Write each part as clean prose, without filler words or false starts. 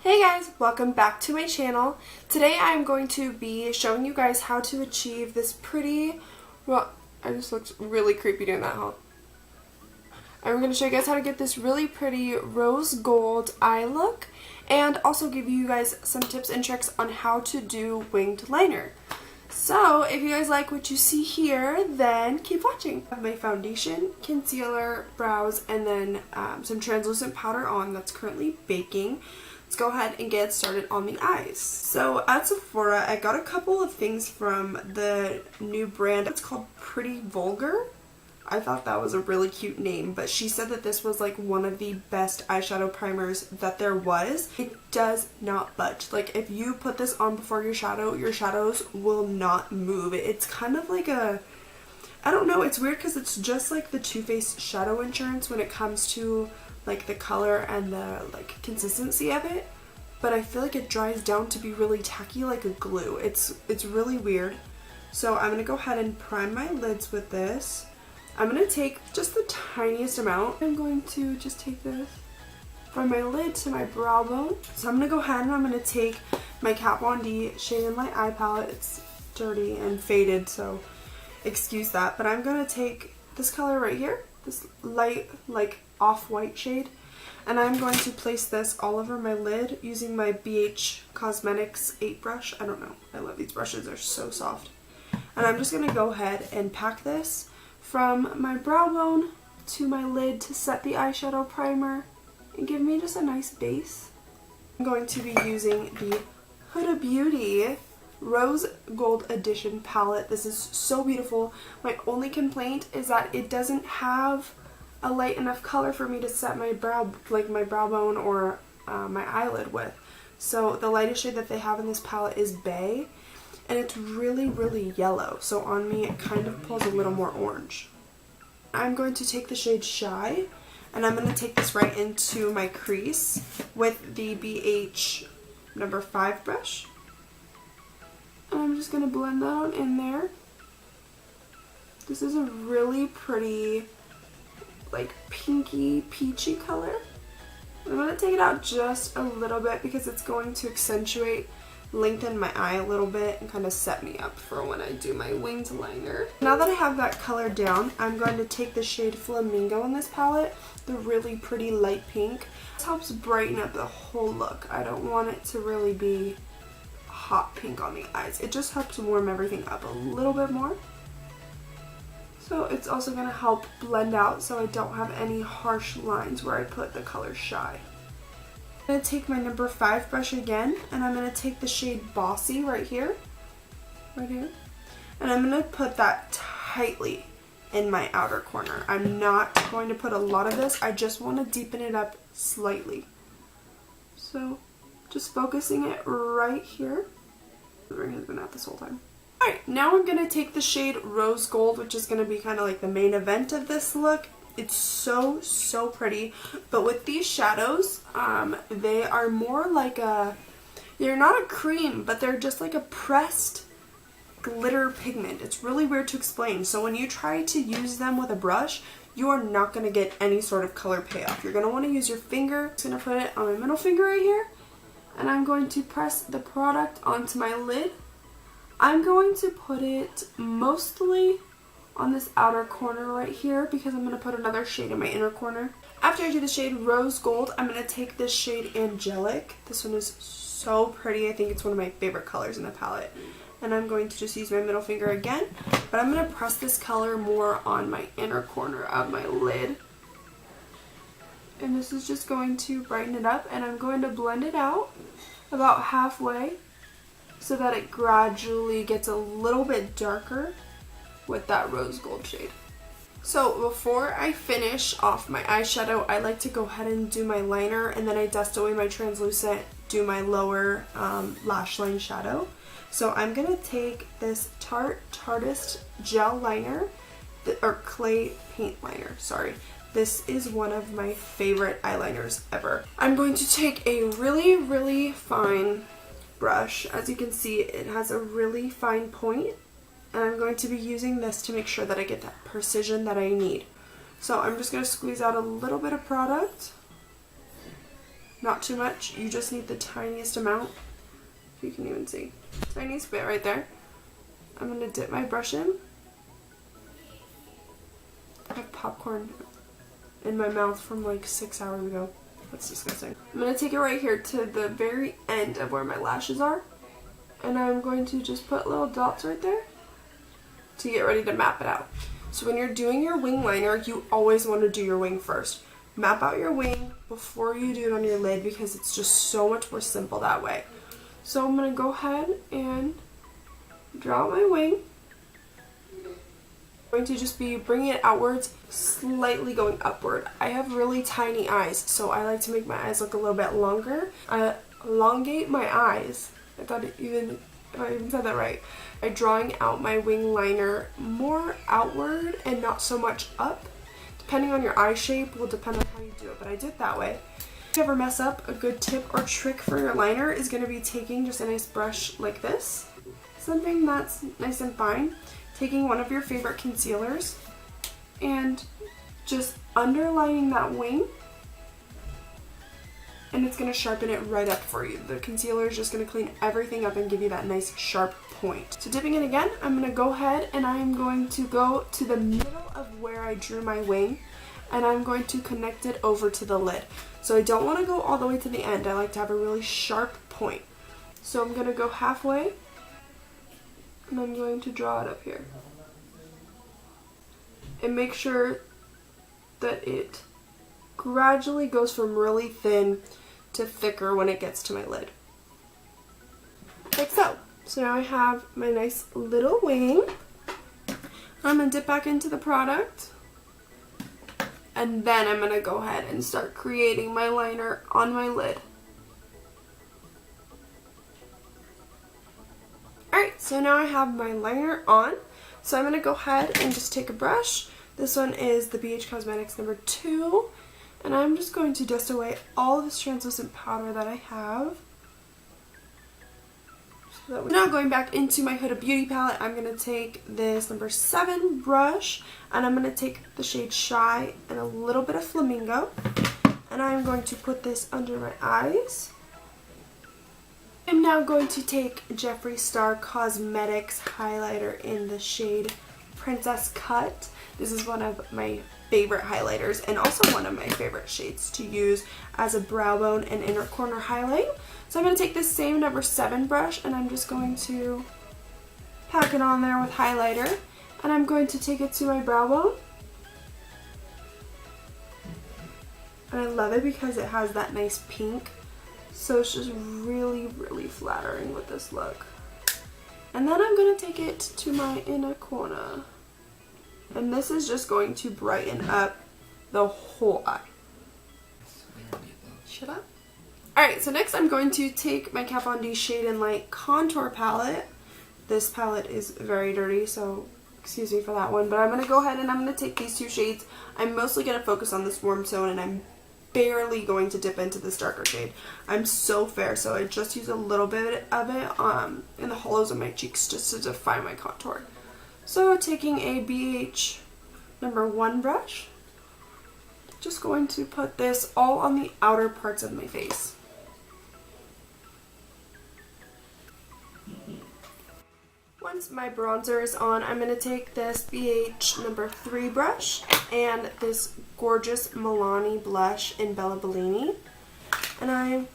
Hey guys, welcome back to my channel. Today I'm going to be showing you guys how to achieve this pretty, well, I just looked really creepy doing that, huh? I'm going to show you guys how to get this really pretty rose gold eye look and also give you guys some tips and tricks on how to do winged liner. So if you guys like what you see here, then keep watching. I have my foundation, concealer, brows, and then some translucent powder on that's currently baking. Let's go ahead and get started on the eyes. So at Sephora, I got a couple of things from the new brand. It's called Pretty Vulgar. I thought that was a really cute name, but she said that this was like one of the best eyeshadow primers that there was. It does not budge. Like if you put this on before your shadows will not move. It's kind of like a, I don't know, it's weird because it's just like the Too Faced Shadow Insurance when it comes to like the color and the like consistency of it, but I feel like it dries down to be really tacky like a glue. It's really weird. So I'm gonna go ahead and prime my lids with this. I'm gonna take just the tiniest amount. I'm going to just take this from my lid to my brow bone. So I'm gonna go ahead and I'm gonna take my Kat Von D Shade and Light eye palette. It's dirty and faded, so excuse that, but I'm gonna take this color right here, this light like off-white shade, and I'm going to place this all over my lid using my BH Cosmetics 8 brush. I don't know, I love these brushes, they're so soft. And I'm just going to go ahead and pack this from my brow bone to my lid to set the eyeshadow primer and give me just a nice base. I'm going to be using the Huda Beauty Rose Gold Edition palette. This is so beautiful. My only complaint is that it doesn't have a light enough color for me to set my brow, like my brow bone or my eyelid with. So the lightest shade that they have in this palette is Bay, and it's really yellow. So on me it kind of pulls a little more orange. I'm going to take the shade Shy, and I'm going to take this right into my crease with the BH number 5 brush. And I'm just going to blend that on in there. This is a really pretty like pinky peachy color. I'm going to take it out just a little bit because it's going to accentuate, lengthen my eye a little bit, and kind of set me up for when I do my winged liner. Now that I have that color down, I'm going to take the shade Flamingo in this palette, the really pretty light pink. This helps brighten up the whole look. I don't want it to really be hot pink on the eyes. It just helps warm everything up a little bit more. So it's also going to help blend out so I don't have any harsh lines where I put the color Shy. I'm going to take my number 5 brush again, and I'm going to take the shade Bossy right here, and I'm going to put that tightly in my outer corner. I'm not going to put a lot of this, I just want to deepen it up slightly. So just focusing it right here. The ring has been out this whole time. Alright, now I'm going to take the shade Rose Gold, which is going to be kind of like the main event of this look. It's so pretty, but with these shadows, they are more like a, they're not a cream, but they're just like a pressed glitter pigment. It's really weird to explain. So when you try to use them with a brush, you are not going to get any sort of color payoff. You're going to want to use your finger. I'm just going to put it on my middle finger right here, and I'm going to press the product onto my lid. I'm going to put it mostly on this outer corner right here because I'm going to put another shade in my inner corner. After I do the shade Rose Gold, I'm going to take this shade Angelic. This one is so pretty. I think it's one of my favorite colors in the palette. And I'm going to just use my middle finger again, but I'm going to press this color more on my inner corner of my lid. And this is just going to brighten it up, and I'm going to blend it out about halfway so that it gradually gets a little bit darker with that rose gold shade. So before I finish off my eyeshadow, I like to go ahead and do my liner, and then I dust away my translucent, do my lower lash line shadow. So I'm going to take this Tarteist gel liner, or clay paint liner, sorry. This is one of my favorite eyeliners ever. I'm going to take a really fine brush. As you can see, it has a really fine point, and I'm going to be using this to make sure that I get that precision that I need. So I'm just going to squeeze out a little bit of product Not too much. You just need the tiniest amount. If you can even see. Tiniest bit right there. I'm going to dip my brush in. I have popcorn in my mouth from like 6 hours ago. That's disgusting. I'm going to take it right here to the very end of where my lashes are. And I'm going to just put little dots right there to get ready to map it out. So when you're doing your wing liner, you always want to do your wing first. Map out your wing before you do it on your lid because it's just so much more simple that way. So I'm going to go ahead and draw my wing. I'm going to just be bringing it outwards, slightly going upward. I have really tiny eyes, so I like to make my eyes look a little bit longer. I elongate my eyes. If I even said that right. By drawing out my wing liner more outward and not so much up. Depending on your eye shape will depend on how you do it, but I did it that way. If you ever mess up, a good tip or trick for your liner is going to be taking just a nice brush like this. Something that's nice and fine. Taking one of your favorite concealers and just underlining that wing, and it's going to sharpen it right up for you. The concealer is just going to clean everything up and give you that nice sharp point. So dipping in again, I'm going to go ahead and I'm going to go to the middle of where I drew my wing, and I'm going to connect it over to the lid. So I don't want to go all the way to the end. I like to have a really sharp point. So I'm going to go halfway, and I'm going to draw it up here. And make sure that it gradually goes from really thin to thicker when it gets to my lid. Like so. So now I have my nice little wing. I'm going to dip back into the product. And then I'm going to go ahead and start creating my liner on my lid. Alright, so now I have my liner on. So I'm going to go ahead and just take a brush. This one is the BH Cosmetics number 2. And I'm just going to dust away all of this translucent powder that I have. Now going back into my Huda Beauty palette, I'm going to take this number 7 brush, and I'm going to take the shade Shy and a little bit of Flamingo, and I'm going to put this under my eyes. I'm now going to take Jeffree Star Cosmetics highlighter in the shade Princess Cut. This is one of my favorite highlighters and also one of my favorite shades to use as a brow bone and inner corner highlight. So I'm going to take this same number 7 brush and I'm just going to pack it on there with highlighter, and I'm going to take it to my brow bone. And I love it because it has that nice pink, so it's just really, really flattering with this look. And then I'm going to take it to my inner corner. And this is just going to brighten up the whole eye. Shut up. Alright, so next I'm going to take my Kat Von D Shade and Light Contour Palette. This palette is very dirty, so excuse me for that one. But I'm going to go ahead and I'm going to take these 2 shades. I'm mostly going to focus on this warm tone, and I'm barely going to dip into this darker shade. I'm so fair, so I just use a little bit of it in the hollows of my cheeks just to define my contour. So taking a BH number 1 brush, just going to put this all on the outer parts of my face. Once my bronzer is on, I'm going to take this BH number 3 brush and this gorgeous Milani blush in Bella Bellini. And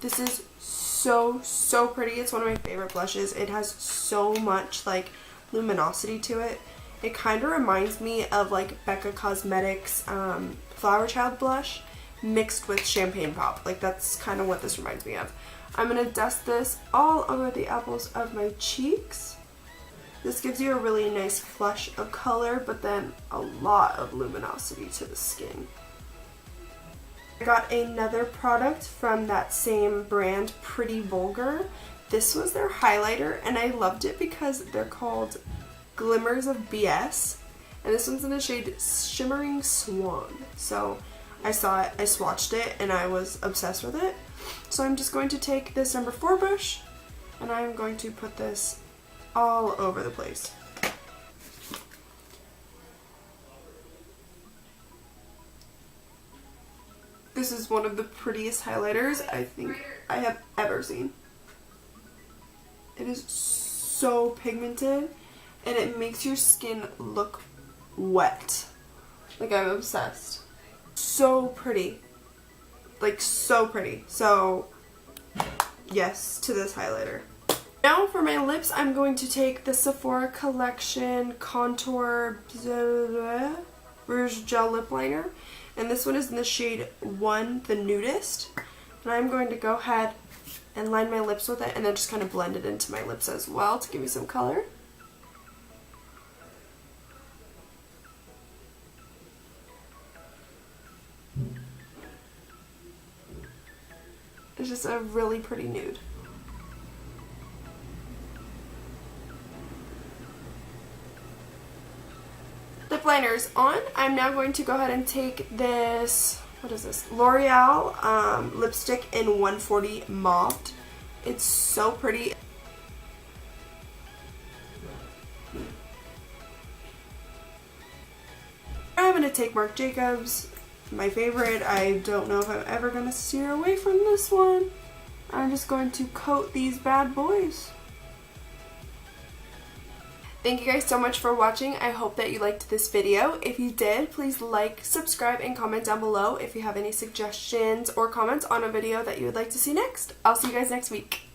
this is so pretty. It's one of my favorite blushes. It has so much like luminosity to it. It kind of reminds me of like Becca Cosmetics Flower Child blush mixed with Champagne Pop. Like that's kind of what this reminds me of. I'm going to dust this all over the apples of my cheeks. This gives you a really nice flush of color, but then a lot of luminosity to the skin. I got another product from that same brand, Pretty Vulgar. This was their highlighter, and I loved it because they're called Glimmers of BS. And this one's in the shade Shimmering Swan. So I saw it, I swatched it, and I was obsessed with it. So I'm just going to take this number 4 brush, and I'm going to put this all over the place. this is one of the prettiest highlighters I think I have ever seen. It is so pigmented and it makes your skin look wet. Like, I'm obsessed. So pretty. Like, so pretty. So, yes to this highlighter. Now for my lips, I'm going to take the Sephora Collection Contour Rouge Gel Lip Liner. And this one is in the shade 1, the Nudist. And I'm going to go ahead and line my lips with it and then just kind of blend it into my lips as well to give me some color. It's just a really pretty nude. Lip liner's on. I'm now going to go ahead and take this, what is this? L'Oreal lipstick in 140 Mauve. It's so pretty. I'm going to take Marc Jacobs, my favorite. I don't know if I'm ever going to steer away from this one. I'm just going to coat these bad boys. Thank you guys so much for watching. I hope that you liked this video. If you did, please like, subscribe, and comment down below if you have any suggestions or comments on a video that you would like to see next. I'll see you guys next week.